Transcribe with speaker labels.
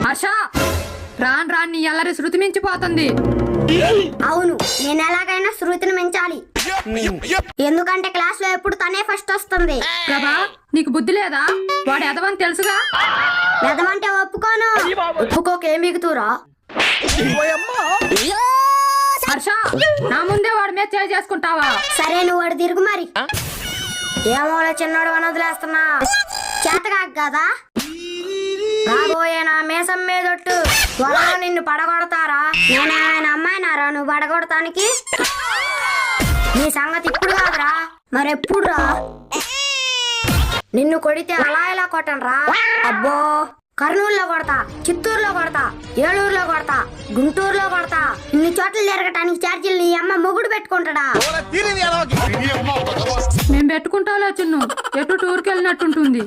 Speaker 1: హర్ష, రాన్ రాన్ నీ అల్లరి శృతి మించిపోతుంది.
Speaker 2: అవును, నేను ఎలాగైనా శృతిని మించాలి. ఎందుకంటే క్లాస్ లో ఎప్పుడు తనే ఫస్ట్ వస్తుంది.
Speaker 1: ప్రభా, నీకు బుద్ధి లేదా? వాడు ఎదవని తెలుసుగా.
Speaker 2: ఎదమంటే ఒప్పుకోను.
Speaker 1: ఒప్పుకోకే మిగుతురా. హర్ష, నా ముందే వాడి మీద చేయి చేసుకుంటావా?
Speaker 2: సరే, నువ్వు వాడు తిరుగు మరి. ఏమోలే చిన్నోడు అని వదిలేస్తున్నా. చేతకాక కదా. రాబోయే నా మీసం మీదొట్టు త్వరగా నిన్ను పడగొడతారా? నేనేమైనా అమ్మాయినారా నువ్వు పడగొడటానికి? నీ సంగతి ఇప్పుడు కాదురా, మరెప్పుడు రా. నిన్ను కొడితే అలా ఇలా కొట్టనురా. అబ్బో, కర్నూలులో కొడతా, చిత్తూరులో కొడతా, ఏలూరులో కొడతా, గుంటూరులో కొడతా. ఇన్ని చోట్ల జరగటానికి ఛార్జీలు నీ అమ్మ మొగుడు పెట్టుకుంటాడా?
Speaker 1: మేము పెట్టుకుంటాలో చిన్ను, ఎటు టూర్కి వెళ్ళినట్టుంటుంది.